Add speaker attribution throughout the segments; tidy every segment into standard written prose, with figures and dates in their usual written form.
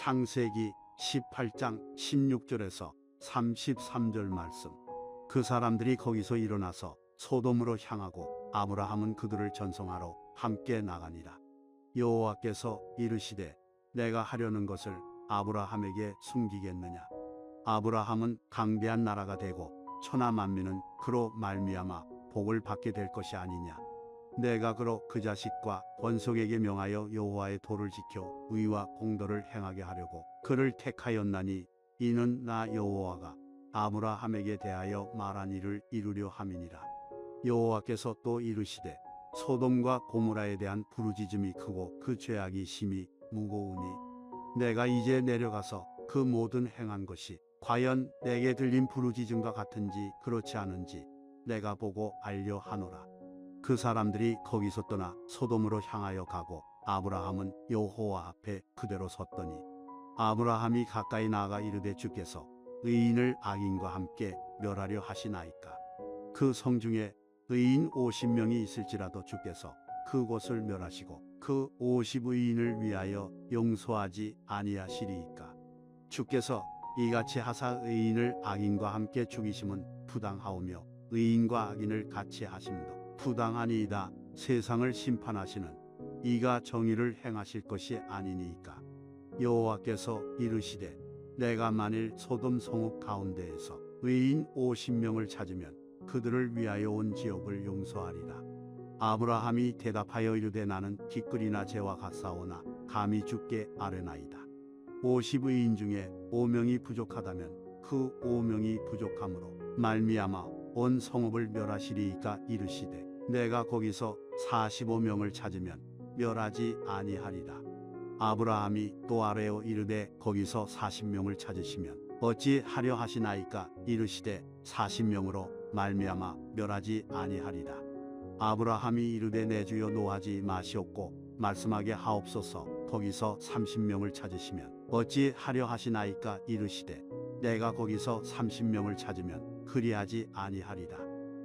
Speaker 1: 창세기 18장 16절에서 33절 말씀. 그 사람들이 거기서 일어나서 소돔으로 향하고 아브라함은 그들을 전송하러 함께 나가니라. 여호와께서 이르시되 내가 하려는 것을 아브라함에게 숨기겠느냐. 아브라함은 강대한 나라가 되고 천하 만민은 그로 말미암아 복을 받게 될 것이 아니냐. 내가 그로 그 자식과 번속에게 명하여 여호와의 도를 지켜 의와 공도를 행하게 하려고 그를 택하였나니 이는 나 여호와가 아브라함에게 대하여 말한 일을 이루려 함이니라. 여호와께서 또 이르시되 소돔과 고모라에 대한 부르짖음이 크고 그 죄악이 심히 무거우니 내가 이제 내려가서 그 모든 행한 것이 과연 내게 들린 부르짖음과 같은지 그렇지 않은지 내가 보고 알려 하노라. 그 사람들이 거기서 떠나 소돔으로 향하여 가고 아브라함은 여호와 앞에 그대로 섰더니 아브라함이 가까이 나아가 이르되 주께서 의인을 악인과 함께 멸하려 하시나이까. 그 성중에 의인 50명이 있을지라도 주께서 그곳을 멸하시고 그 50의인을 위하여 용서하지 아니하시리이까. 주께서 이같이 하사 의인을 악인과 함께 죽이심은 부당하오며 의인과 악인을 같이 하심도 부당하니이다. 세상을 심판하시는 이가 정의를 행하실 것이 아니니이까. 여호와께서 이르시되 내가 만일 소돔 성읍 가운데에서 의인 50명을 찾으면 그들을 위하여 온 지옥을 용서하리라. 아브라함이 대답하여 이르되 나는 기끌이나 재와 같사오나 감히 주께 아뢰나이다. 50의인 중에 5명이 부족하다면 그 5명이 부족함으로 말미암아 온 성읍을 멸하시리이까. 이르시되 내가 거기서 45명을 찾으면 멸하지 아니하리라. 아브라함이 또 아뢰어 이르되 거기서 40명을 찾으시면 어찌 하려 하시나이까. 이르시되 40명으로 말미암아 멸하지 아니하리라. 아브라함이 이르되 내 주여 노하지 마시옵고 말씀하게 하옵소서. 거기서 30명을 찾으시면 어찌 하려 하시나이까. 이르시되 내가 거기서 30명을 찾으면 그리하지 아니하리라.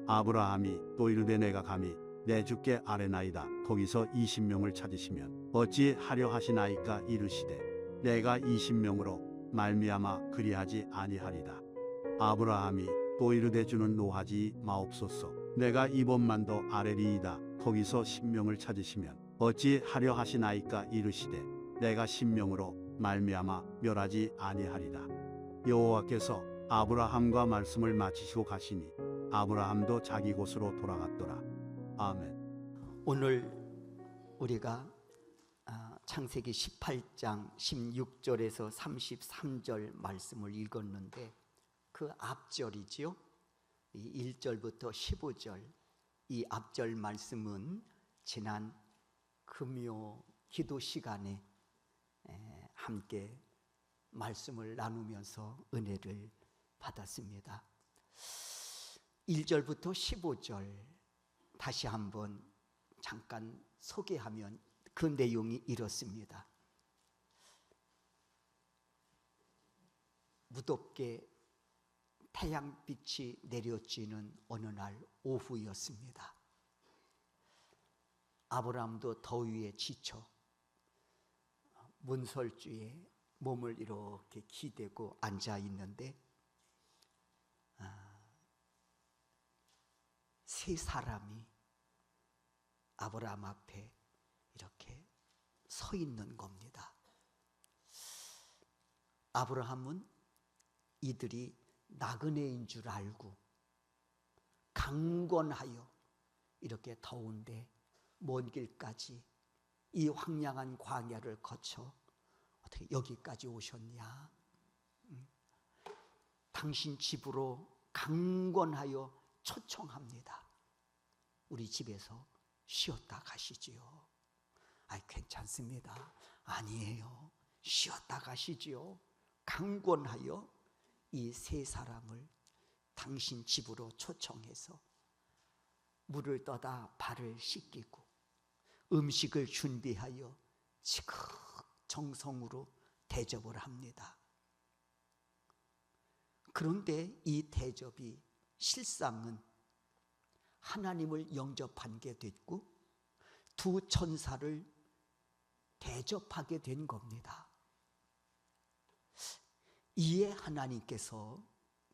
Speaker 1: 아브라함이 또 이르되 내가 감히 내 주께 아뢰나이다. 거기서 20명을 찾으시면 어찌 하려 하시나이까. 이르시되 내가 20명으로 말미암아 그리하지 아니하리라. 아브라함이 또 이르되 주는 노하지 마옵소서. 내가 이번만도 아뢰리이다. 거기서 10명을 찾으시면 어찌 하려 하시나이까. 이르시되 내가 10명으로 말미암아 멸하지 아니하리라. 여호와께서 아브라함과 말씀을 마치시고 가시니 아브라함도 자기 곳으로 돌아갔더라. 아멘.
Speaker 2: 오늘 우리가 창세기 18장 16절에서 33절 말씀을 읽었는데 그 앞절이지요. 이 1절부터 15절 이 앞절 말씀은 지난 금요 기도 시간에 함께 말씀을 나누면서 은혜를 받았습니다. 1절부터 15절 다시 한번 잠깐 소개하면 그 내용이 이렇습니다. 무덥게 태양빛이 내려지는 어느 날 오후였습니다. 아브라함도 더위에 지쳐 문설주에 몸을 이렇게 기대고 앉아 있는데 세 사람이 아브라함 앞에 이렇게 서 있는 겁니다. 아브라함은 이들이 나그네인 줄 알고 강권하여 이렇게 더운데 먼 길까지 이 황량한 광야를 거쳐 어떻게 여기까지 오셨냐? 당신 집으로 강권하여 초청합니다. 우리 집에서 쉬었다 가시지요. 아이 괜찮습니다. 아니에요. 쉬었다 가시지요. 강권하여 이 세 사람을 당신 집으로 초청해서 물을 떠다 발을 씻기고 음식을 준비하여 지극정성으로 대접을 합니다. 그런데 이 대접이 실상은 하나님을 영접한 게 됐고 두 천사를 대접하게 된 겁니다. 이에 하나님께서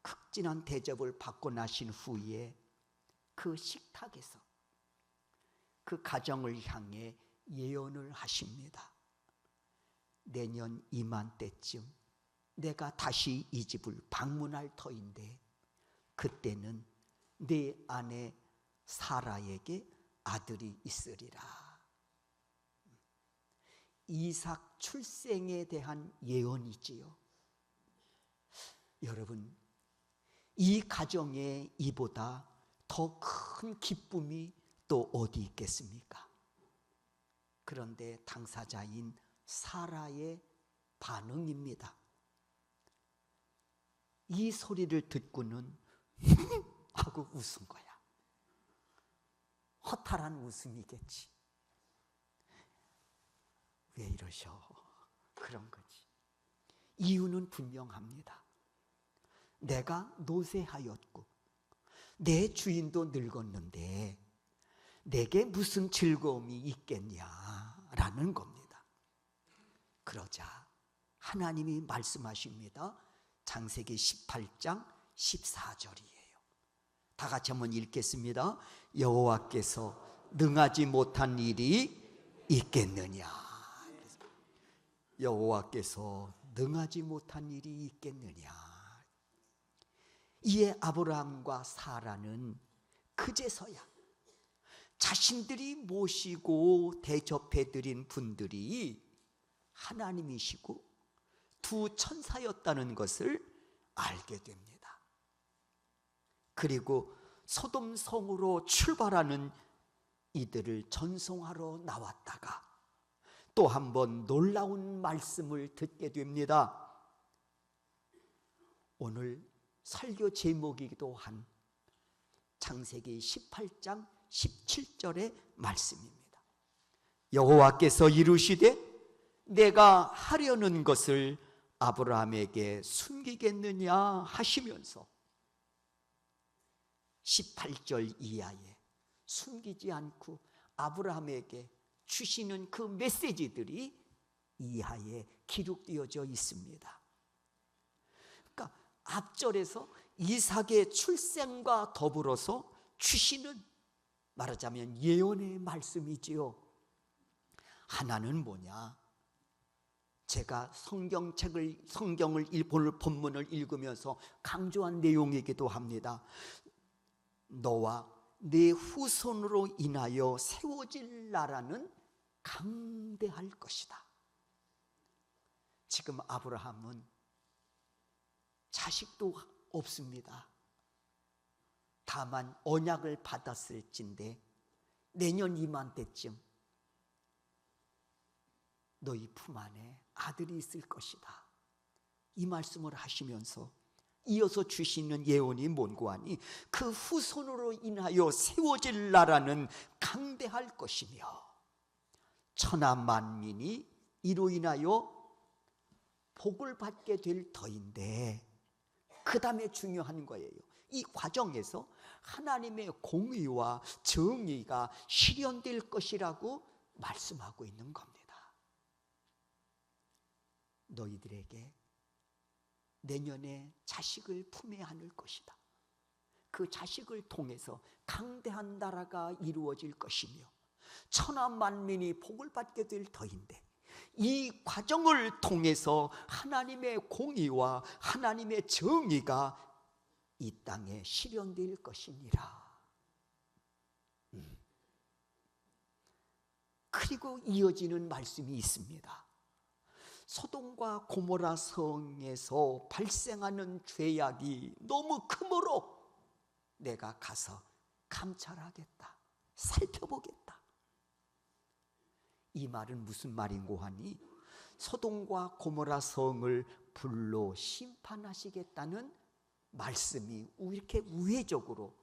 Speaker 2: 극진한 대접을 받고 나신 후에 그 식탁에서 그 가정을 향해 예언을 하십니다. 내년 이맘때쯤 내가 다시 이 집을 방문할 터인데 그때는 내 아내 사라에게 아들이 있으리라. 이삭 출생에 대한 예언이지요. 여러분, 이 가정에 이보다 더 큰 기쁨이 또 어디 있겠습니까? 그런데 당사자인 사라의 반응입니다. 이 소리를 듣고는 하고 웃은 거야. 허탈한 웃음이겠지. 왜 이러셔? 그런 거지. 이유는 분명합니다. 내가 노쇠하였고 내 주인도 늙었는데 내게 무슨 즐거움이 있겠냐라는 겁니다. 그러자 하나님이 말씀하십니다. 창세기 18장 14절이에요. 다 같이 한번 읽겠습니다. 여호와께서 능하지 못한 일이 있겠느냐. 여호와께서 능하지 못한 일이 있겠느냐. 이에 아브라함과 사라는 그제서야 자신들이 모시고 대접해드린 분들이 하나님이시고 두 천사였다는 것을 알게 됩니다. 그리고 소돔 성으로 출발하는 이들을 전송하러 나왔다가 또 한 번 놀라운 말씀을 듣게 됩니다. 오늘 설교 제목이기도 한 창세기 18장 17절의 말씀입니다. 여호와께서 이르시되 내가 하려는 것을 아브라함에게 숨기겠느냐 하시면서 18절 이하에 숨기지 않고 아브라함에게 주시는 그 메시지들이 이하에 기록되어져 있습니다. 그러니까 앞절에서 이삭의 출생과 더불어서 주시는 말하자면 예언의 말씀이지요. 하나는 뭐냐? 제가 성경을 본문을 읽으면서 강조한 내용이기도 합니다. 너와 네 후손으로 인하여 세워질 나라는 강대할 것이다. 지금 아브라함은 자식도 없습니다. 다만 언약을 받았을진데 내년 이맘때쯤 너희 품 안에 아들이 있을 것이다. 이 말씀을 하시면서 이어서 주시는 예언이 뭔고 하니 그 후손으로 인하여 세워질 나라는 강대할 것이며 천하 만민이 이로 인하여 복을 받게 될 터인데 그 다음에 중요한 거예요. 이 과정에서 하나님의 공의와 정의가 실현될 것이라고 말씀하고 있는 겁니다. 너희들에게 내년에 자식을 품에 안을 것이다. 그 자식을 통해서 강대한 나라가 이루어질 것이며 천하 만민이 복을 받게 될 터인데 이 과정을 통해서 하나님의 공의와 하나님의 정의가 이 땅에 실현될 것이니라. 그리고 이어지는 말씀이 있습니다. 소돔과 고모라 성에서 발생하는 죄악이 너무 크므로 내가 가서 감찰하겠다. 살펴보겠다. 이 말은 무슨 말인고 하니 소돔과 고모라 성을 불로 심판하시겠다는 말씀이 이렇게 우회적으로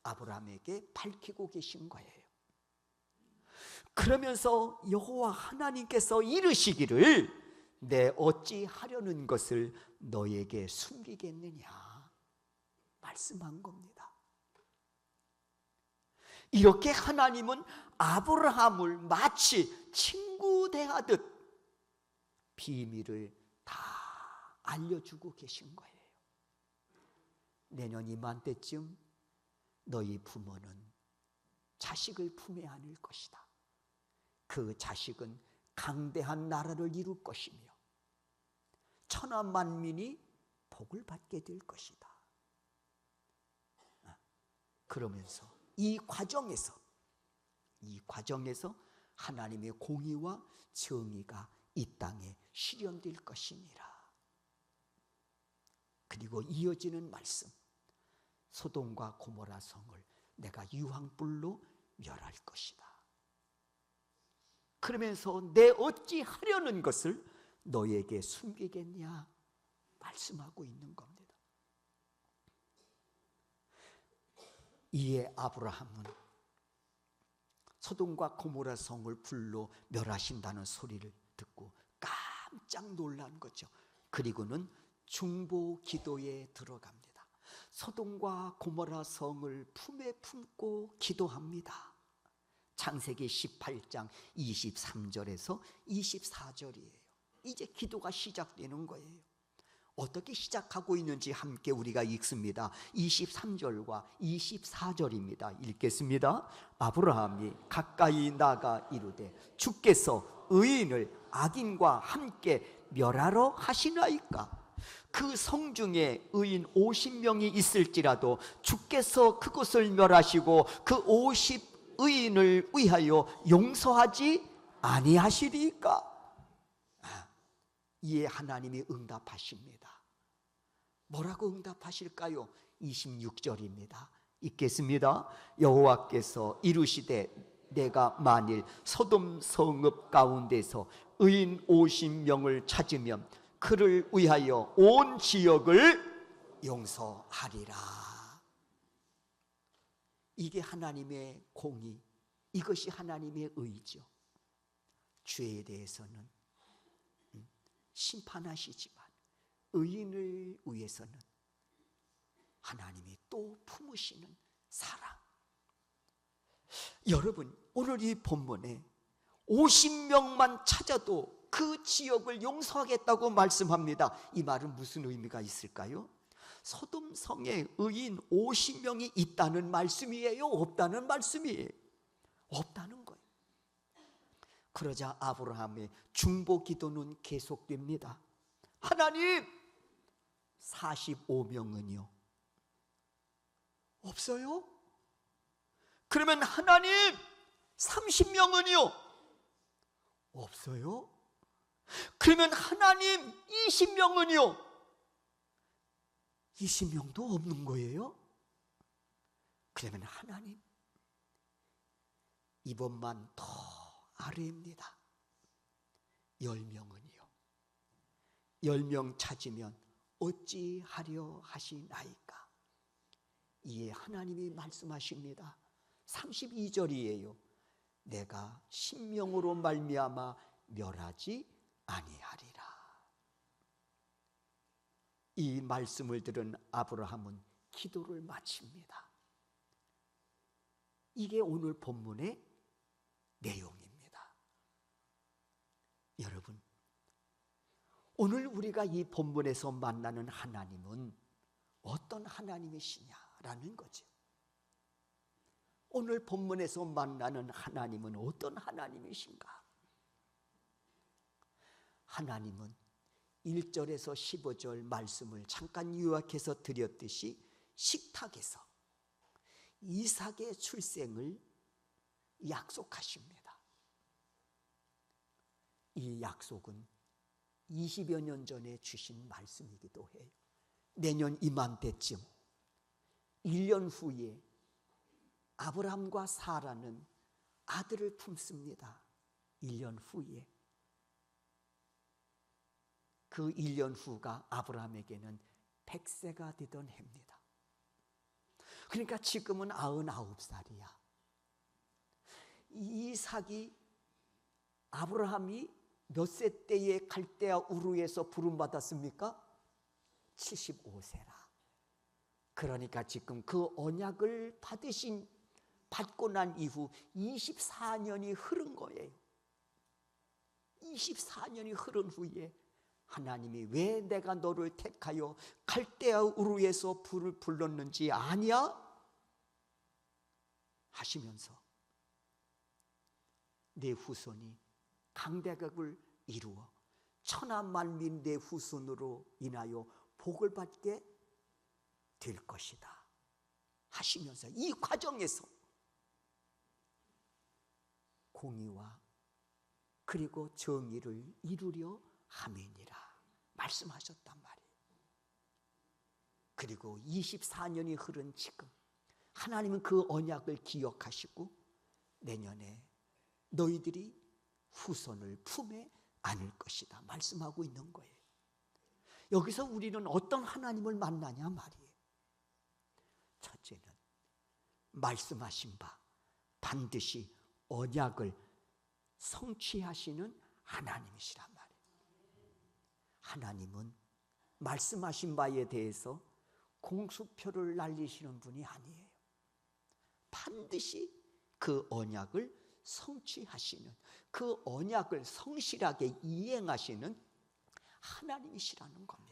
Speaker 2: 아브라함에게 밝히고 계신 거예요. 그러면서 여호와 하나님께서 이르시기를 내 어찌 하려는 것을 너에게 숨기겠느냐 말씀한 겁니다. 이렇게 하나님은 아브라함을 마치 친구 대하듯 비밀을 다 알려주고 계신 거예요. 내년 이맘때쯤 너희 부모는 자식을 품에 안을 것이다. 그 자식은 강대한 나라를 이룰 것이며 천하 만민이 복을 받게 될 것이다. 그러면서 이 과정에서 하나님의 공의와 정의가 이 땅에 실현될 것이니라. 그리고 이어지는 말씀, 소돔과 고모라 성을 내가 유황불로 멸할 것이다. 그러면서 내 어찌 하려는 것을 너에게 숨기겠냐 말씀하고 있는 겁니다. 이에 아브라함은 소돔과 고모라 성을 불로 멸하신다는 소리를 듣고 깜짝 놀란 거죠. 그리고는 중보 기도에 들어갑니다. 소돔과 고모라 성을 품에 품고 기도합니다. 창세기 18장 23절에서 24절이에요. 이제 기도가 시작되는 거예요. 어떻게 시작하고 있는지 함께 우리가 읽습니다. 23절과 24절입니다. 읽겠습니다. 아브라함이 가까이 나가 이르되 주께서 의인을 악인과 함께 멸하러 하시나이까? 그 성중에 의인 50명이 있을지라도 주께서 그곳을 멸하시고 그 50의인을 위하여 용서하지 아니하시리까? 이에 하나님이 응답하십니다. 뭐라고 응답하실까요? 26절입니다. 읽겠습니다. 여호와께서 이르시되 내가 만일 소돔 성읍 가운데서 의인 50명을 찾으면 그를 위하여 온 지역을 용서하리라. 이게 하나님의 공의, 이것이 하나님의 의죠. 죄에 대해서는 심판하시지만 의인을 위해서는 하나님이 또 품으시는 사랑. 여러분, 오늘 이 본문에 50명만 찾아도 그 지역을 용서하겠다고 말씀합니다. 이 말은 무슨 의미가 있을까요? 소돔 성에 의인 50명이 있다는 말씀이에요? 없다는 말씀이에요? 없다는 거예요. 그러자 아브라함의 중보 기도는 계속됩니다. 하나님, 45명은요? 없어요? 그러면 하나님, 30명은요? 없어요? 그러면 하나님, 20명은요? 20명도 없는 거예요? 그러면 하나님, 이번만 더 아래입니다. 10명은요? 10명 찾으면 어찌하려 하시나이까? 이에 하나님이 말씀하십니다. 32절이에요. 내가 10명으로 말미암아 멸하지 아니하리라. 이 말씀을 들은 아브라함은 기도를 마칩니다. 이게 오늘 본문의 내용입니다. 여러분, 오늘 우리가 이 본문에서 만나는 하나님은 어떤 하나님이시냐라는 거죠. 오늘 본문에서 만나는 하나님은 어떤 하나님이신가? 하나님은 1절에서 15절 말씀을 잠깐 요약해서 드렸듯이 식탁에서 이삭의 출생을 약속하십니다. 이 약속은 20여 년 전에 주신 말씀이기도 해요. 내년 이맘때쯤 1년 후에 아브람과 사라는 아들을 품습니다. 1년 후에. 그 1년 후가 아브라함에게는 100세가 되던 해입니다. 그러니까 지금은 99살이야. 이삭이 아브라함이 몇 세 때에 갈대아 우르에서 부름받았습니까? 75세라. 그러니까 지금 그 언약을 받고 난 이후 24년이 흐른 거예요. 24년이 흐른 후에 하나님이 왜 내가 너를 택하여 갈대아 우르에서 불을 불렀는지 아냐? 하시면서 내 후손이 강대국을 이루어 천하만민 내 후손으로 인하여 복을 받게 될 것이다 하시면서 이 과정에서 공의와 그리고 정의를 이루려 함이니라 말씀하셨단 말이에요. 그리고 24년이 흐른 지금 하나님은 그 언약을 기억하시고 내년에 너희들이 후손을 품에 안을 것이다 말씀하고 있는 거예요. 여기서 우리는 어떤 하나님을 만나냐 말이에요. 첫째는 말씀하신 바 반드시 언약을 성취하시는 하나님이시란 말이에요. 하나님은 말씀하신 바에 대해서 공수표를 날리시는 분이 아니에요. 반드시 그 언약을 성취하시는, 그 언약을 성실하게 이행하시는 하나님이시라는 겁니다.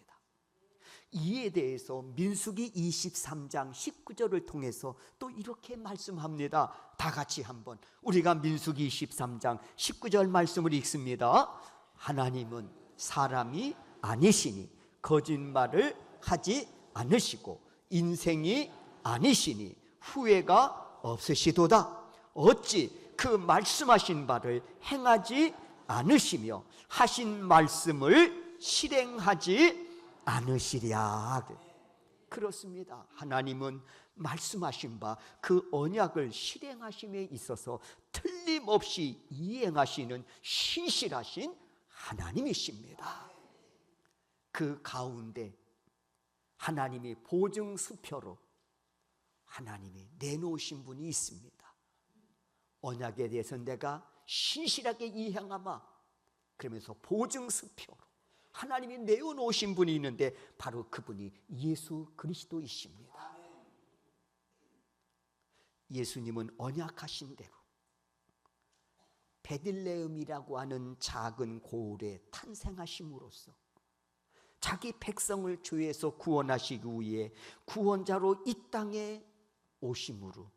Speaker 2: 이에 대해서 민수기 23장 19절을 통해서 또 이렇게 말씀합니다. 다 같이 한번 우리가 민수기 23장 19절 말씀을 읽습니다. 하나님은 사람이 아니시니 거짓말을 하지 않으시고 인생이 아니시니 후회가 없으시도다. 어찌 그 말씀하신 바를 행하지 않으시며 하신 말씀을 실행하지 않으시랴. 그렇습니다. 하나님은 말씀하신 바 그 언약을 실행하심에 있어서 틀림없이 이행하시는 신실하신 하나님이십니다. 그 가운데 하나님이 보증수표로 하나님이 내놓으신 분이 있습니다. 언약에 대해서 내가 신실하게 이행하마 그러면서 보증수표로 하나님이 내어놓으신 분이 있는데 바로 그분이 예수 그리스도이십니다. 예수님은 언약하신 대로 베들레헴이라고 하는 작은 고을에 탄생하심으로써 자기 백성을 죄에서 구원하시기 위해 구원자로 이 땅에 오심으로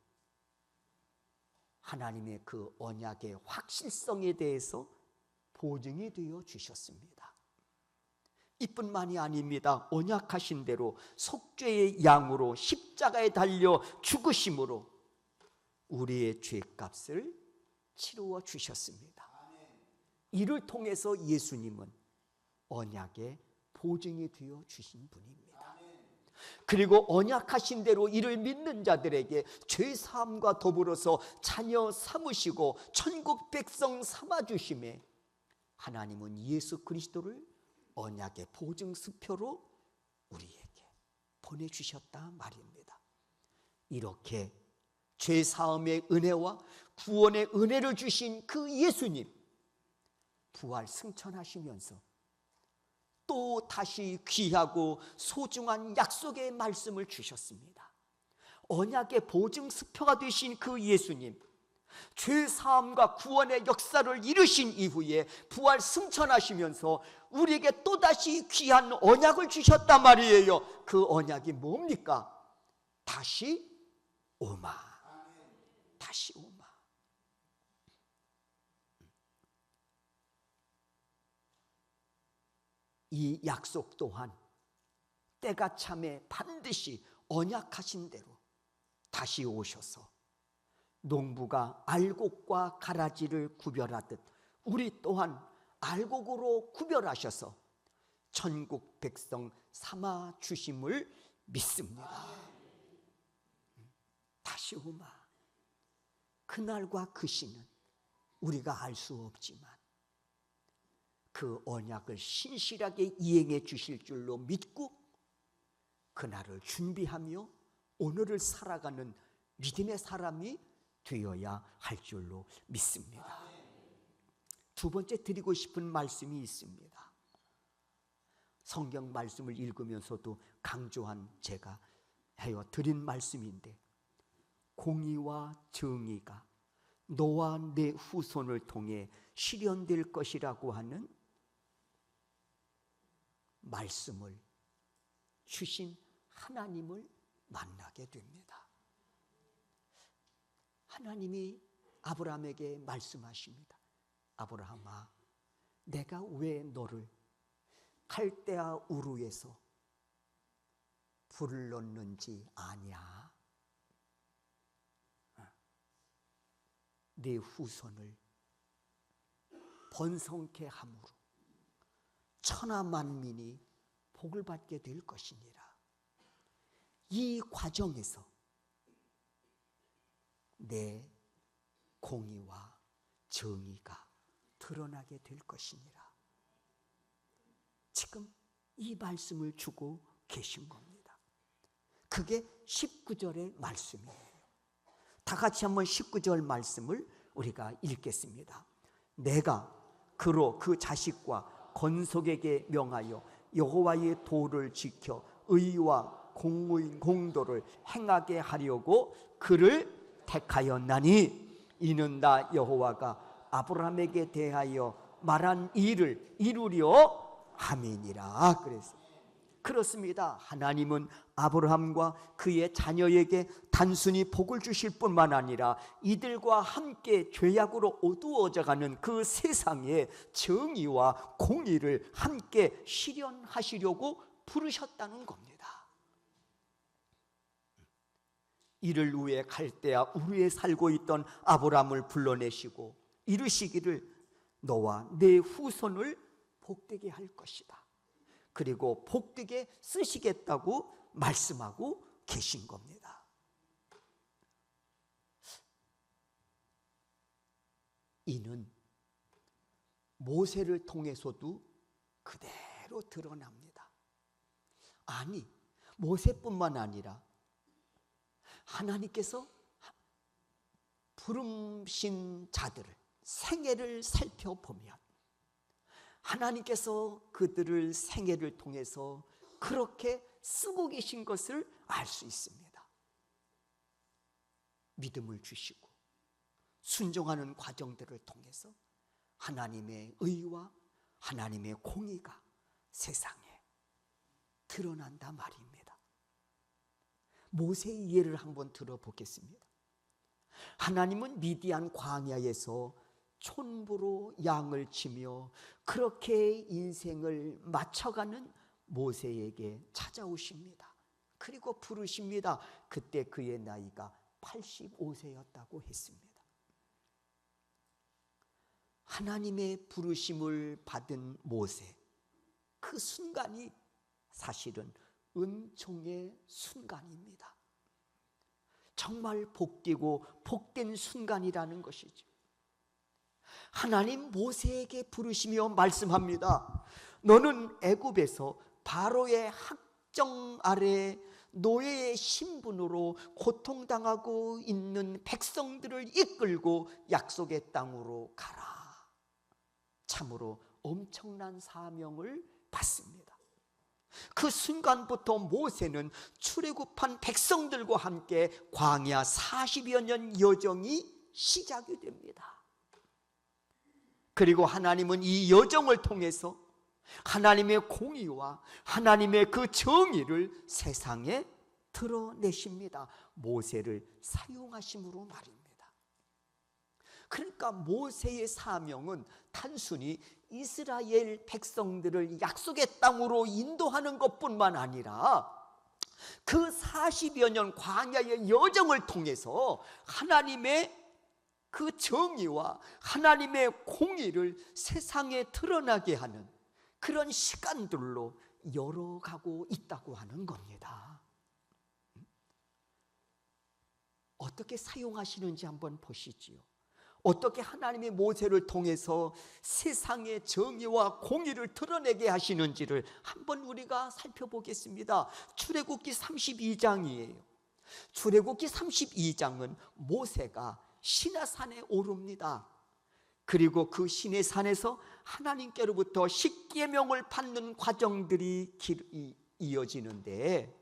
Speaker 2: 하나님의 그 언약의 확실성에 대해서 보증이 되어 주셨습니다. 이뿐만이 아닙니다. 언약하신 대로 속죄의 양으로 십자가에 달려 죽으심으로 우리의 죄값을 치루어 주셨습니다. 이를 통해서 예수님은 언약의 보증이 되어 주신 분입니다. 그리고 언약하신 대로 이를 믿는 자들에게 죄사함과 더불어서 자녀 삼으시고 천국 백성 삼아주심에 하나님은 예수 그리스도를 언약의 보증수표로 우리에게 보내주셨다 말입니다. 이렇게 죄사함의 은혜와 구원의 은혜를 주신 그 예수님 부활 승천하시면서 또 다시 귀하고 소중한 약속의 말씀을 주셨습니다. 언약의 보증수표가 되신 그 예수님 죄사함과 구원의 역사를 이루신 이후에 부활 승천하시면서 우리에게 또다시 귀한 언약을 주셨단 말이에요. 그 언약이 뭡니까? 다시 오마. 다시 오마. 이 약속 또한 때가 참에 반드시 언약하신 대로 다시 오셔서 농부가 알곡과 가라지를 구별하듯 우리 또한 알곡으로 구별하셔서 천국 백성 삼아 주심을 믿습니다. 다시 오마. 그날과 그 시는 우리가 알 수 없지만 그 언약을 신실하게 이행해 주실 줄로 믿고 그날을 준비하며 오늘을 살아가는 믿음의 사람이 되어야 할 줄로 믿습니다. 두 번째 드리고 싶은 말씀이 있습니다. 성경 말씀을 읽으면서도 강조한 제가 하여 드린 말씀인데 공의와 정의가 너와 내 후손을 통해 실현될 것이라고 하는 말씀을 주신 하나님을 만나게 됩니다. 하나님이 아브라함에게 말씀하십니다. 아브라함아, 내가 왜 너를 갈대아 우르에서 불렀는지 아냐? 네 후손을 번성케 함으로 천하 만민이 복을 받게 될 것이니라. 이 과정에서 내 공의와 정의가 드러나게 될 것이니라. 지금 이 말씀을 주고 계신 겁니다. 그게 19절의 말씀이에요. 다 같이 한번 19절 말씀을 우리가 읽겠습니다. 내가 그로 그 자식과 건속에게 명하여 여호와의 도를 지켜 의와 공도를 행하게 하려고 그를 택하였나니 이는 나 여호와가 아브라함에게 대하여 말한 일을 이루려 함이니라. 그렇습니다. 하나님은 아브라함과 그의 자녀에게 단순히 복을 주실 뿐만 아니라 이들과 함께 죄악으로 어두워져가는 그 세상의 정의와 공의를 함께 실현하시려고 부르셨다는 겁니다. 이를 위해 갈대아 우르에 살고 있던 아브라함을 불러내시고 이르시기를 너와 네 후손을 복되게 할 것이다. 그리고 복되게 쓰시겠다고 말씀하고 계신 겁니다. 이는 모세를 통해서도 그대로 드러납니다. 아니, 모세뿐만 아니라 하나님께서 부르신 자들을 생애를 살펴보면 하나님께서 그들을 생애를 통해서 그렇게 쓰고 계신 것을 알 수 있습니다. 믿음을 주시고 순종하는 과정들을 통해서 하나님의 의와 하나님의 공의가 세상에 드러난다 말입니다. 모세의 예를 한번 들어보겠습니다. 하나님은 미디안 광야에서 촌부로 양을 치며 그렇게 인생을 맞춰가는 모세에게 찾아오십니다. 그리고 부르십니다. 그때 그의 나이가 85세였다고 했습니다. 하나님의 부르심을 받은 모세, 그 순간이 사실은 은총의 순간입니다. 정말 복되고 복된 순간이라는 것이죠. 하나님 모세에게 부르시며 말씀합니다. 너는 애굽에서 바로의 학정 아래 노예의 신분으로 고통당하고 있는 백성들을 이끌고 약속의 땅으로 가라. 참으로 엄청난 사명을 받습니다. 그 순간부터 모세는 출애굽한 백성들과 함께 광야 40여 년 여정이 시작이 됩니다. 그리고 하나님은 이 여정을 통해서 하나님의 공의와 하나님의 그 정의를 세상에 드러내십니다. 모세를 사용하심으로 말입니다. 그러니까 모세의 사명은 단순히 이스라엘 백성들을 약속의 땅으로 인도하는 것뿐만 아니라 그 40여 년 광야의 여정을 통해서 하나님의 그 정의와 하나님의 공의를 세상에 드러나게 하는 그런 시간들로 열어가고 있다고 하는 겁니다. 어떻게 사용하시는지 한번 보시지요. 어떻게 하나님의 모세를 통해서 세상의 정의와 공의를 드러내게 하시는지를 한번 우리가 살펴보겠습니다. 출애굽기 32장이에요. 출애굽기 32장은 모세가 시내산에 오릅니다. 그리고 그 시내산에서 하나님께로부터 십계명을 받는 과정들이 이어지는데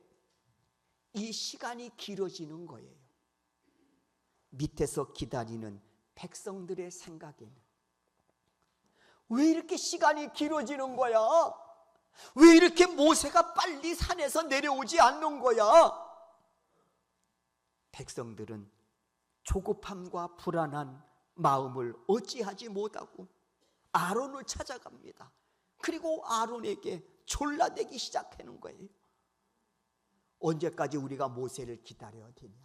Speaker 2: 이 시간이 길어지는 거예요. 밑에서 기다리는 백성들의 생각에는 왜 이렇게 시간이 길어지는 거야? 왜 이렇게 모세가 빨리 산에서 내려오지 않는 거야? 백성들은 조급함과 불안한 마음을 어찌하지 못하고 아론을 찾아갑니다. 그리고 아론에게 졸라대기 시작하는 거예요. 언제까지 우리가 모세를 기다려야 되냐?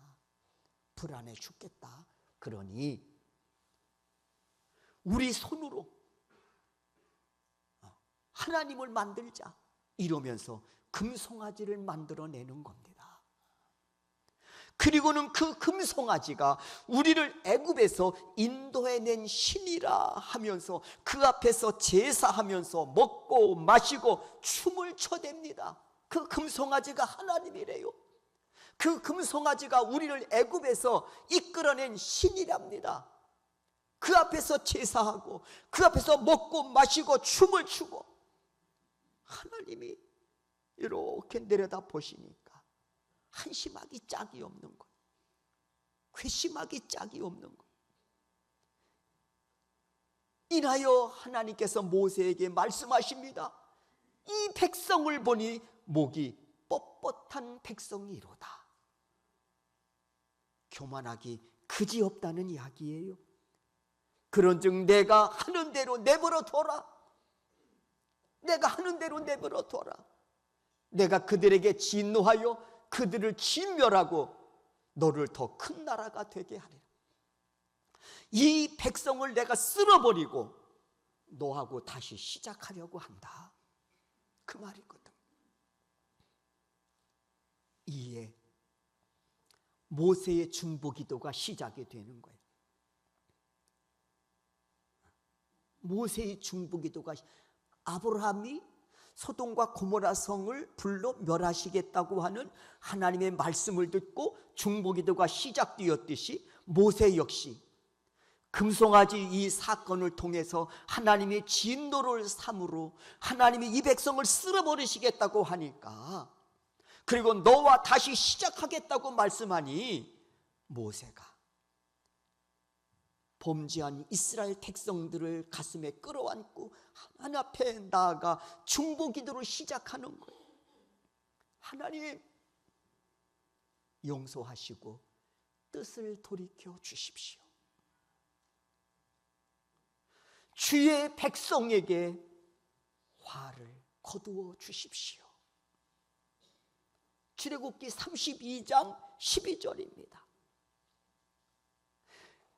Speaker 2: 불안해 죽겠다. 그러니 우리 손으로 하나님을 만들자 이러면서 금송아지를 만들어내는 겁니다. 그리고는 그 금송아지가 우리를 애굽에서 인도해낸 신이라 하면서 그 앞에서 제사하면서 먹고 마시고 춤을 춰댑니다. 그 금송아지가 하나님이래요. 그 금송아지가 우리를 애굽에서 이끌어낸 신이랍니다. 그 앞에서 제사하고 그 앞에서 먹고 마시고 춤을 추고 하나님이 이렇게 내려다 보시니까 한심하기 짝이 없는 거예요. 괘씸하기 짝이 없는 거예요. 인하여 하나님께서 모세에게 말씀하십니다. 이 백성을 보니 목이 뻣뻣한 백성이로다. 교만하기 그지없다는 이야기예요. 그런즉 내가 하는 대로 내버려 둬라. 내가 하는 대로 내버려 둬라. 내가 그들에게 진노하여 그들을 진멸하고 너를 더 큰 나라가 되게 하리라. 이 백성을 내가 쓸어버리고 너하고 다시 시작하려고 한다. 그 말이거든. 이에 모세의 중보기도가 시작이 되는 거예요. 모세의 중보기도가 아브라함이 소돔과 고모라 성을 불러 멸하시겠다고 하는 하나님의 말씀을 듣고 중보기도가 시작되었듯이 모세 역시 금송아지 이 사건을 통해서 하나님의 진노를 삼으로 하나님이 이 백성을 쓸어버리시겠다고 하니까, 그리고 너와 다시 시작하겠다고 말씀하니 모세가 범죄한 이스라엘 백성들을 가슴에 끌어안고 하나님 앞에 나아가 중보기도를 시작하는 거예요. 하나님 용서하시고 뜻을 돌이켜 주십시오. 주의 백성에게 화를 거두어 주십시오. 출애굽기 32장 12절입니다.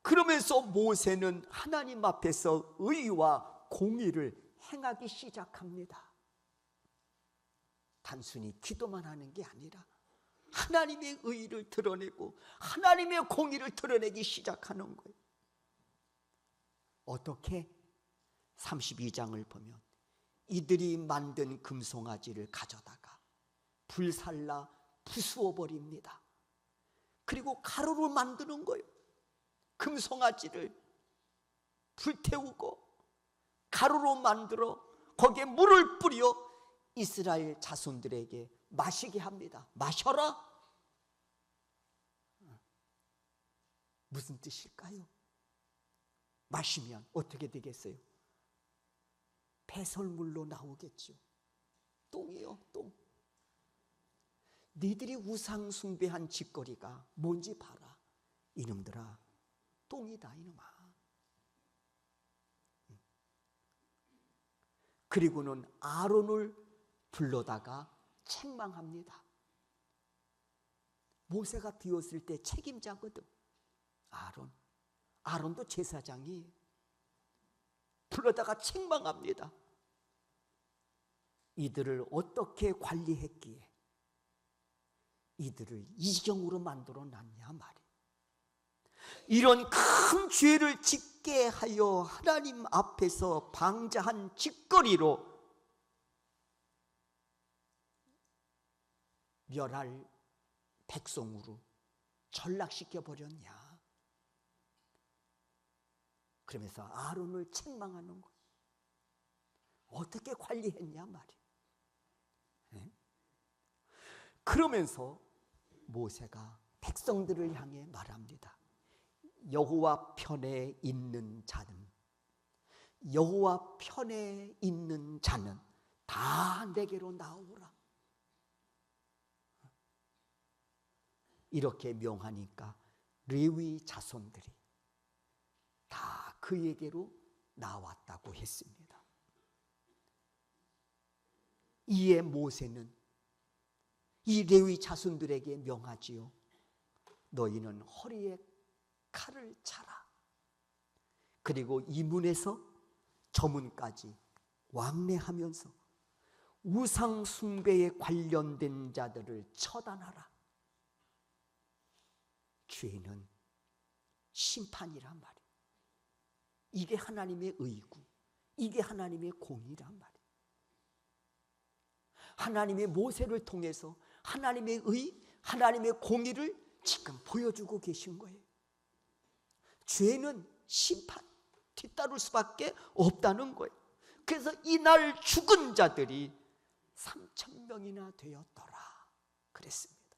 Speaker 2: 그러면서 모세는 하나님 앞에서 의와 공의를 행하기 시작합니다. 단순히 기도만 하는 게 아니라 하나님의 의를 드러내고 하나님의 공의를 드러내기 시작하는 거예요. 어떻게? 32장을 보면 이들이 만든 금송아지를 가져다가 불살라 부수어 버립니다. 그리고 가루로 만드는 거예요. 금송아지를 불태우고 가루로 만들어 거기에 물을 뿌려 이스라엘 자손들에게 마시게 합니다. 마셔라. 무슨 뜻일까요? 마시면 어떻게 되겠어요? 배설물로 나오겠죠. 똥이요, 똥. 니들이 우상 숭배한 짓거리가 뭔지 봐라. 이놈들아, 똥이다 이놈아. 그리고는 아론을 불러다가 책망합니다. 모세가 비었을 때 책임자거든. 아론도 제사장이에요. 불러다가 책망합니다. 이들을 어떻게 관리했기에 이들을 이 지경으로 만들어 놨냐 말이에요. 이런 큰 죄를 짓게 하여 하나님 앞에서 방자한 짓거리로 멸할 백성으로 전락시켜 버렸냐. 그러면서 아론을 책망하는 거예요. 어떻게 관리했냐 말이에요. 그러면서 모세가 백성들을 향해 말합니다. 여호와 편에 있는 자는 다 내게로 나오라. 이렇게 명하니까 레위 자손들이 다 그에게로 나왔다고 했습니다. 이에 모세는 이 레위 자손들에게 명하지요. 너희는 허리에 칼을 차라. 그리고 이 문에서 저 문까지 왕래하면서 우상 숭배에 관련된 자들을 처단하라. 죄는 심판이란 말이에요. 이게 하나님의 의고, 이게 하나님의 공의란 말이에요. 하나님의 모세를 통해서 하나님의 의, 하나님의 공의를 지금 보여주고 계신 거예요. 죄는 심판, 뒤따를 수밖에 없다는 거예요. 그래서 이날 죽은 자들이 3,000명이나 되었더라 그랬습니다.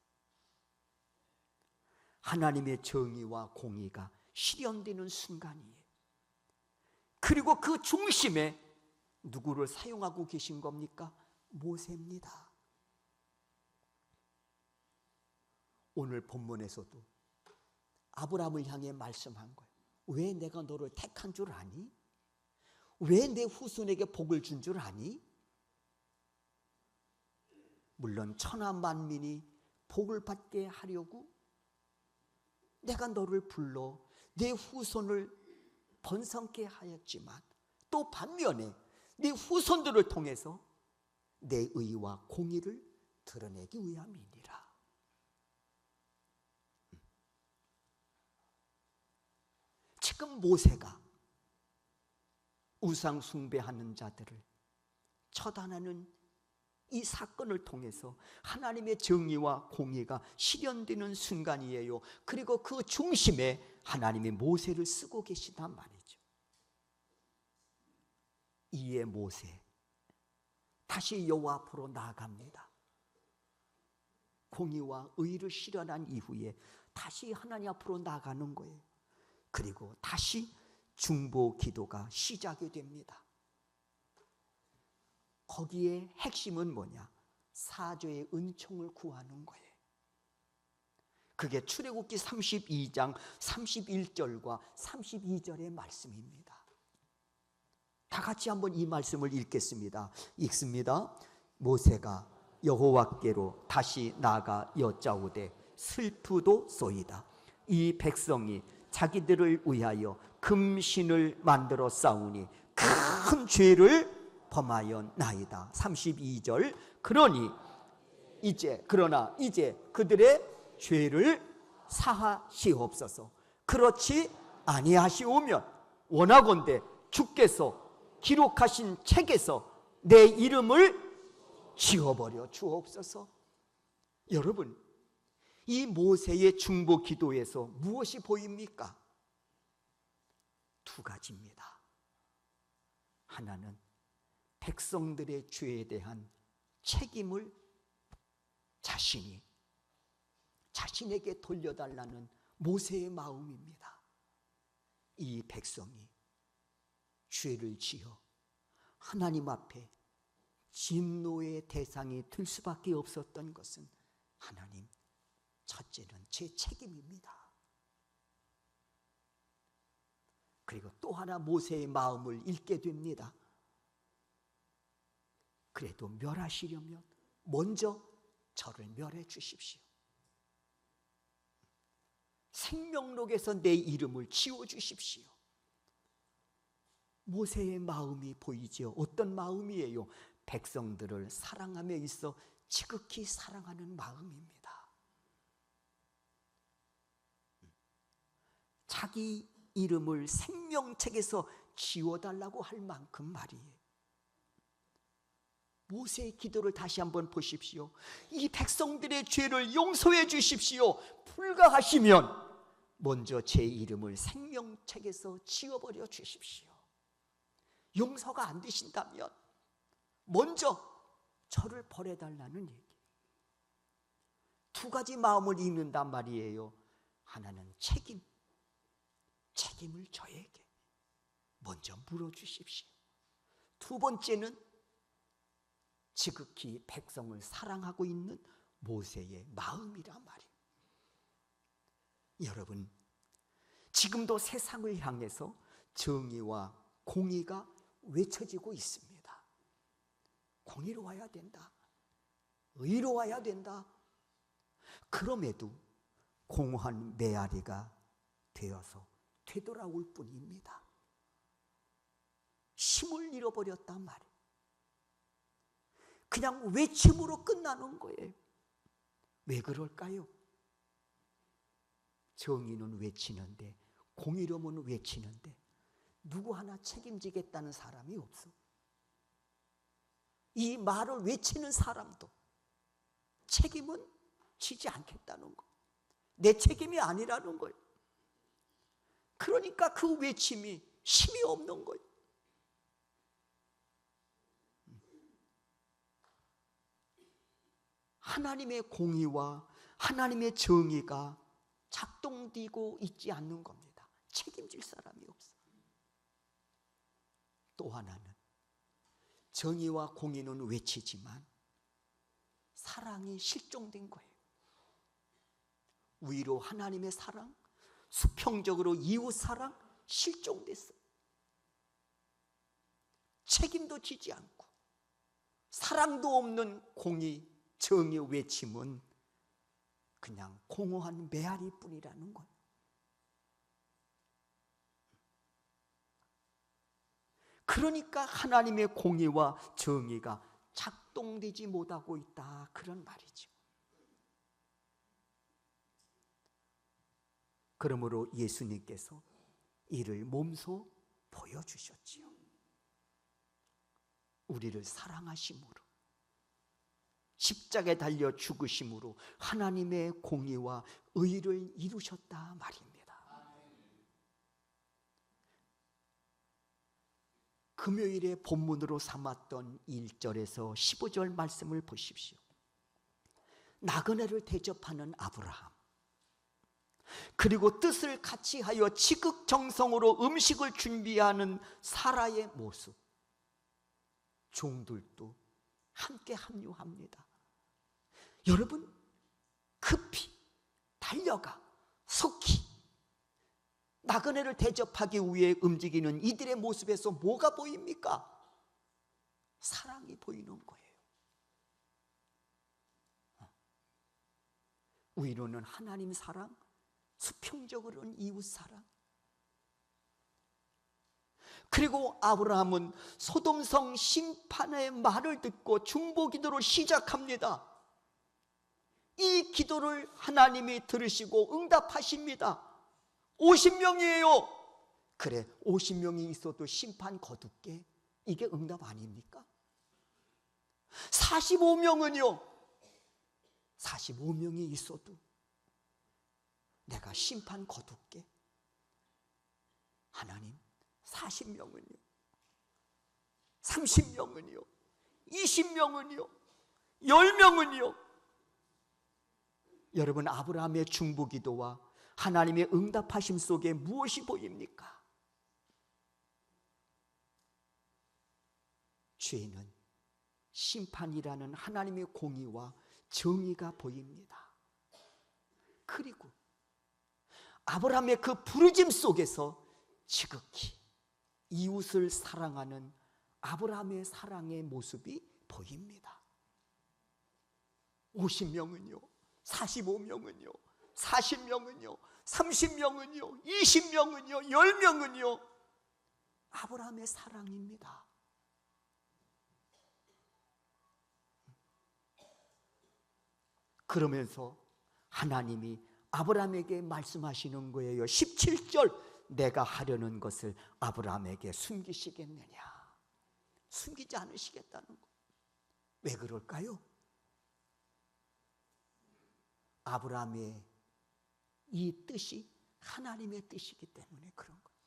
Speaker 2: 하나님의 정의와 공의가 실현되는 순간이에요. 그리고 그 중심에 누구를 사용하고 계신 겁니까? 모세입니다. 오늘 본문에서도 아브라함을 향해 말씀한 거예요. 왜 내가 너를 택한 줄 아니? 왜 내 후손에게 복을 준 줄 아니? 물론 천하 만민이 복을 받게 하려고 내가 너를 불러 내 후손을 번성케 하였지만, 또 반면에 내 후손들을 통해서 내 의와 공의를 드러내기 위함이니라. 지금 모세가 우상 숭배하는 자들을 처단하는 이 사건을 통해서 하나님의 정의와 공의가 실현되는 순간이에요. 그리고 그 중심에 하나님의 모세를 쓰고 계시단 말이죠. 이에 모세 다시 여호와 앞으로 나아갑니다. 공의와 의를 실현한 이후에 다시 하나님 앞으로 나가는 거예요. 그리고 다시 중보 기도가 시작이 됩니다. 거기에 핵심은 뭐냐? 사죄의 은총을 구하는 거예요. 그게 출애굽기 32장 31절과 32절의 말씀입니다. 다 같이 한번 이 말씀을 읽겠습니다. 읽습니다. 모세가 여호와께로 다시 나아가 여짜오되 슬프도소이다. 이 백성이 자기들을 위하여 금신을 만들어 싸우니 큰 죄를 범하였나이다. 32절. 그러나 이제 그들의 죄를 사하시옵소서. 그렇지 아니하시오면 원하건대 주께서 기록하신 책에서 내 이름을 지워버려 주옵소서. 여러분, 이 모세의 중보 기도에서 무엇이 보입니까? 두 가지입니다. 하나는 백성들의 죄에 대한 책임을 자신에게 돌려달라는 모세의 마음입니다. 이 백성이 죄를 지어 하나님 앞에 진노의 대상이 될 수밖에 없었던 것은 하나님, 첫째는 제 책임입니다. 그리고 또 하나 모세의 마음을 읽게 됩니다. 그래도 멸하시려면 먼저 저를 멸해 주십시오. 생명록에서 내 이름을 지워 주십시오. 모세의 마음이 보이지요. 어떤 마음이에요? 백성들을 사랑함에 있어 지극히 사랑하는 마음입니다. 자기 이름을 생명책에서 지워달라고 할 만큼 말이에요. 모세의 기도를 다시 한번 보십시오. 이 백성들의 죄를 용서해 주십시오. 불가하시면 먼저 제 이름을 생명책에서 지워버려 주십시오. 용서가 안 되신다면 먼저 저를 벌해달라는 얘기. 두 가지 마음을 읽는단 말이에요. 하나는 책임을 저에게 먼저 물어주십시오. 두 번째는 지극히 백성을 사랑하고 있는 모세의 마음이란 말이에요. 여러분, 지금도 세상을 향해서 정의와 공의가 외쳐지고 있습니다. 공의로워야 된다. 의로워야 된다. 그럼에도 공허한 메아리가 되어서 되돌아올 뿐입니다. 힘을 잃어버렸단 말이에요. 그냥 외침으로 끝나는 거예요. 왜 그럴까요? 정의는 외치는데, 공의로움은 외치는데 누구 하나 책임지겠다는 사람이 없어. 이 말을 외치는 사람도 책임은 지지 않겠다는 거. 내 책임이 아니라는 거예요. 그러니까 그 외침이 힘이 없는 거예요. 하나님의 공의와 하나님의 정의가 작동되고 있지 않는 겁니다. 책임질 사람이 없어. 또 하나는 정의와 공의는 외치지만 사랑이 실종된 거예요. 위로 하나님의 사랑, 수평적으로 이웃 사랑 실종됐어. 책임도 지지 않고 사랑도 없는 공의, 정의 외침은 그냥 공허한 메아리뿐이라는 거예요. 그러니까 하나님의 공의와 정의가 작동되지 못하고 있다, 그런 말이죠. 그러므로 예수님께서 이를 몸소 보여주셨지요. 우리를 사랑하심으로, 십자가에 달려 죽으심으로 하나님의 공의와 의를 이루셨다 말입니다. 금요일에 본문으로 삼았던 1절에서 15절 말씀을 보십시오. 나그네를 대접하는 아브라함, 그리고 뜻을 같이 하여 지극정성으로 음식을 준비하는 사라의 모습, 종들도 함께 합류합니다. 여러분, 급히 달려가 속히 나그네를 대접하기 위해 움직이는 이들의 모습에서 뭐가 보입니까? 사랑이 보이는 거예요. 위로는 하나님 사랑, 수평적으로는 이웃 사랑. 그리고 아브라함은 소돔성 심판의 말을 듣고 중보 기도를 시작합니다. 이 기도를 하나님이 들으시고 응답하십니다. 50명이에요. 그래, 50명이 있어도 심판 거둡게, 이게 응답 아닙니까? 45명은요, 45명이 있어도 내가 심판 거둡게. 하나님, 40명은요, 30명은요, 20명은요, 10명은요. 여러분, 아브라함의 중보기도와 하나님의 응답하심 속에 무엇이 보입니까? 죄는 심판이라는 하나님의 공의와 정의가 보입니다. 그리고 아브라함의 그 부르짐 속에서 지극히 이웃을 사랑하는 아브라함의 사랑의 모습이 보입니다. 50명은요, 45명은요, 40명은요, 30명은요, 20명은요, 10명은요, 아브라함의 사랑입니다. 그러면서 하나님이 아브라함에게 말씀하시는 거예요. 17절, 내가 하려는 것을 아브라함에게 숨기시겠느냐? 숨기지 않으시겠다는 거. 왜 그럴까요? 아브라함의 이 뜻이 하나님의 뜻이기 때문에 그런 거예요.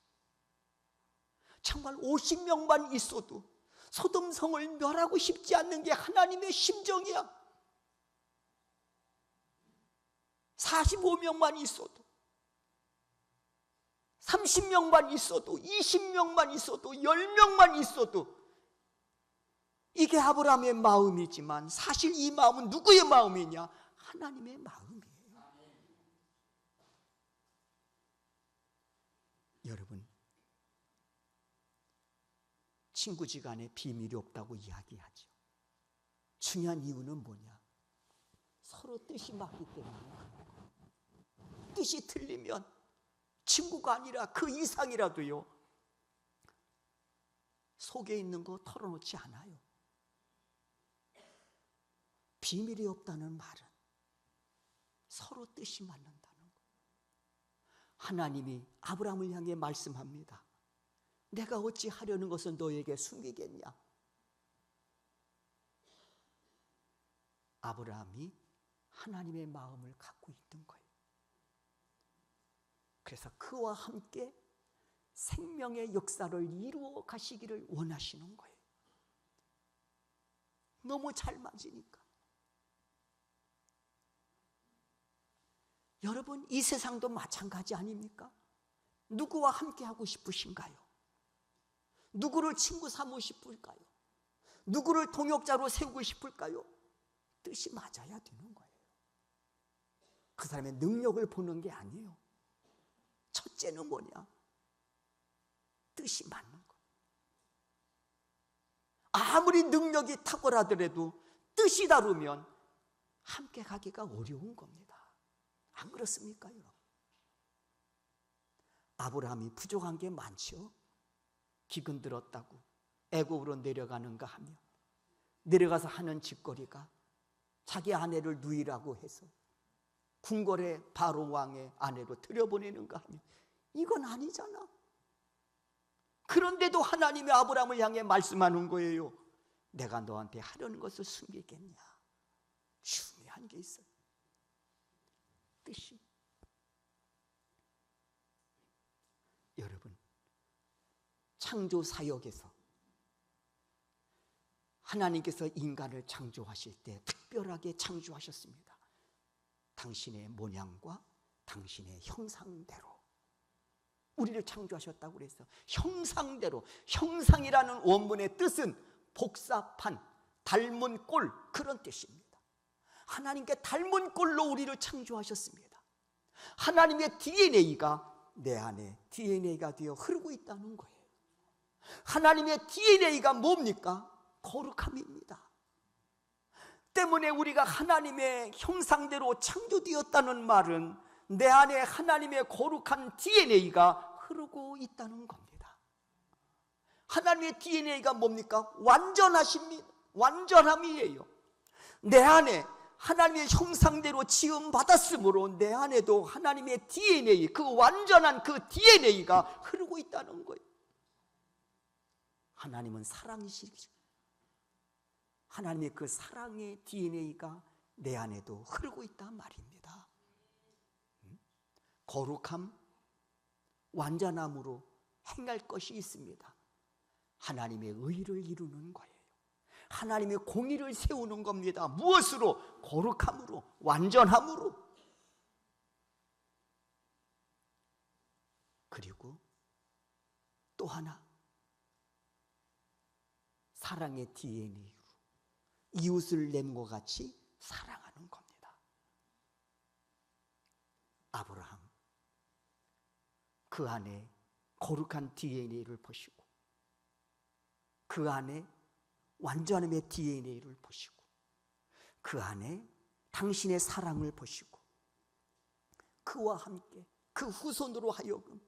Speaker 2: 정말 50명만 있어도 소돔성을 멸하고 싶지 않는 게 하나님의 심정이야. 45명만 있어도, 30명만 있어도, 20명만 있어도, 10명만 있어도 이게 아브라함의 마음이지만 사실 이 마음은 누구의 마음이냐? 하나님의 마음이에요. 여러분, 친구지간에 비밀이 없다고 이야기하죠. 중요한 이유는 뭐냐? 서로 뜻이 맞기 때문에. 뜻이 틀리면 친구가 아니라 그 이상이라도요, 속에 있는 거 털어놓지 않아요. 비밀이 없다는 말은 서로 뜻이 맞는다는 거. 하나님이 아브라함을 향해 말씀합니다. 내가 어찌 하려는 것을 너에게 숨기겠냐? 아브라함이 하나님의 마음을 갖고 있던 거예요. 그래서 그와 함께 생명의 역사를 이루어 가시기를 원하시는 거예요. 너무 잘 맞으니까. 여러분, 이 세상도 마찬가지 아닙니까? 누구와 함께 하고 싶으신가요? 누구를 친구 삼고 싶을까요? 누구를 동역자로 세우고 싶을까요? 뜻이 맞아야 되는 거예요. 그 사람의 능력을 보는 게 아니에요. 첫째는 뭐냐? 뜻이 맞는 거. 아무리 능력이 탁월하더라도 뜻이 다르면 함께 가기가 어려운 겁니다. 안 그렇습니까, 여러분? 아브라함이 부족한 게 많죠. 기근 들었다고 애굽으로 내려가는가 하며, 내려가서 하는 짓거리가 자기 아내를 누이라고 해서 궁궐의 바로 왕의 아내로 들여보내는가 하며, 이건 아니잖아. 그런데도 하나님이 아브라함을 향해 말씀하는 거예요. 내가 너한테 하려는 것을 숨기겠냐? 중요한 게 있어요. 뜻이. 여러분, 창조 사역에서 하나님께서 인간을 창조하실 때 특별하게 창조하셨습니다. 당신의 모양과 당신의 형상대로 우리를 창조하셨다고 그래서 형상대로, 형상이라는 원문의 뜻은 복사판, 닮은 꼴, 그런 뜻입니다. 하나님께 닮은 꼴로 우리를 창조하셨습니다. 하나님의 DNA가 내 안에 DNA가 되어 흐르고 있다는 거예요. 하나님의 DNA가 뭡니까? 거룩함입니다. 때문에 우리가 하나님의 형상대로 창조되었다는 말은 내 안에 하나님의 거룩한 DNA가 흐르고 있다는 겁니다. 하나님의 DNA가 뭡니까? 완전하십니다. 완전함이에요. 내 안에 하나님의 형상대로 지음받았으므로 내 안에도 하나님의 DNA, 그 완전한 그 DNA가 흐르고 있다는 거예요. 하나님은 사랑이시죠. 하나님의 그 사랑의 DNA가 내 안에도 흐르고 있단 말입니다. 거룩함, 완전함으로 행할 것이 있습니다. 하나님의 의를 이루는 거예요. 하나님의 공의를 세우는 겁니다. 무엇으로? 거룩함으로, 완전함으로. 그리고 또 하나, 사랑의 DNA로 이웃을 내는 것 같이 사랑하는 겁니다. 아브라함, 그 안에 거룩한 DNA를 보시고, 그 안에 완전함의 DNA를 보시고, 그 안에 당신의 사랑을 보시고, 그와 함께 그 후손으로 하여금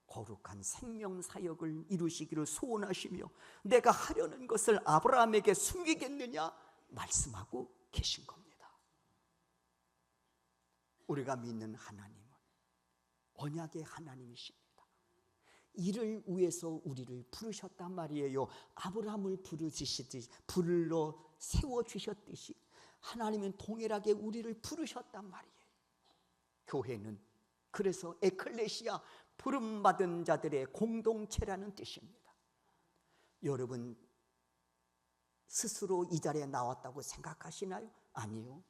Speaker 2: 거룩한 생명 사역을 이루시기를 소원하시며, 내가 하려는 것을 아브라함에게 숨기겠느냐 말씀하고 계신 겁니다. 우리가 믿는 하나님은 언약의 하나님이십니다. 이를 위해서 우리를 부르셨단 말이에요. 아브라함을 부르시듯이, 불러 세워주셨듯이 하나님은 동일하게 우리를 부르셨단 말이에요. 교회는 그래서 에클레시아, 부름받은 자들의 공동체라는 뜻입니다. 여러분 스스로 이 자리에 나왔다고 생각하시나요? 아니요.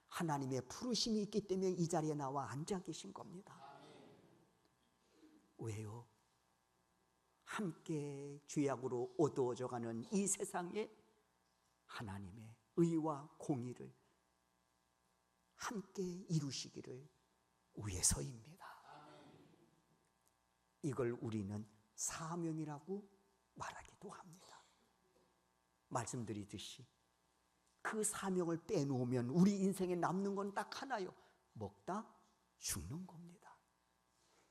Speaker 2: 하나님의 부르심이 있기 때문에 이 자리에 나와 앉아 계신 겁니다. 왜요? 함께 죄악으로 어두워져가는 이 세상에 하나님의 의와 공의를 함께 이루시기를 위해서입니다. 이걸 우리는 사명이라고 말하기도 합니다. 말씀드리듯이 그 사명을 빼놓으면 우리 인생에 남는 건 딱 하나요. 먹다 죽는 겁니다.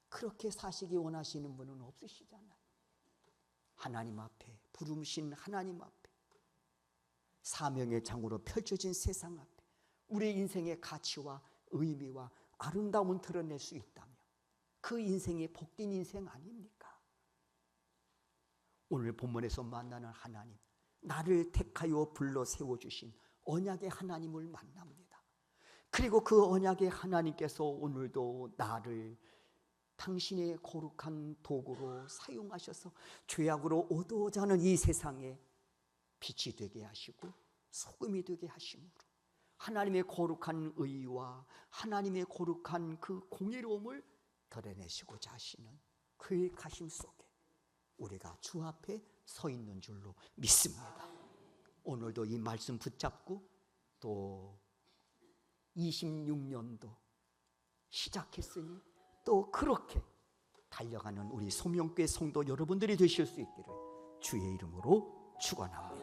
Speaker 2: 그렇게 사시기 원하시는 분은 없으시잖아요. 하나님 앞에, 부름신 하나님 앞에, 사명의 장으로 펼쳐진 세상 앞에 우리 인생의 가치와 의미와 아름다움을 드러낼 수 있다면 그 인생이 복된 인생 아닙니까? 오늘 본문에서 만나는 하나님, 나를 택하여 불러 세워주신 언약의 하나님을 만납니다. 그리고 그 언약의 하나님께서 오늘도 나를 당신의 거룩한 도구로 사용하셔서 죄악으로 어두워져가는 이 세상에 빛이 되게 하시고 소금이 되게 하심으로 하나님의 거룩한 의와 하나님의 거룩한 그 공의로움을 드러내시고자 하시는 그의 가심 속에 우리가 주 앞에 서 있는 줄로 믿습니다. 오늘도 이 말씀 붙잡고 또 26년도 시작했으니 또 그렇게 달려가는 우리 소명교회 성도 여러분들이 되실 수 있기를 주의 이름으로 축원합니다.